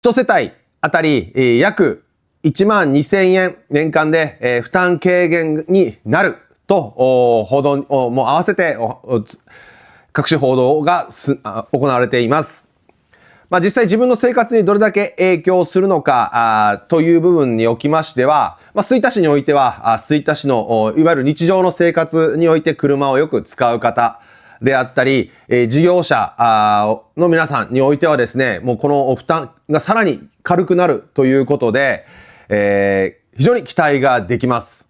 1世帯あたり、約1万2000円年間で、負担軽減になると、報道も合わせて各種報道が行われています。実際自分の生活にどれだけ影響するのかという部分におきましては、吹田市においては、吹田市のいわゆる日常の生活において車をよく使う方であったり、事業者の皆さんにおいてはですね、もうこの負担がさらに軽くなるということで、非常に期待ができます。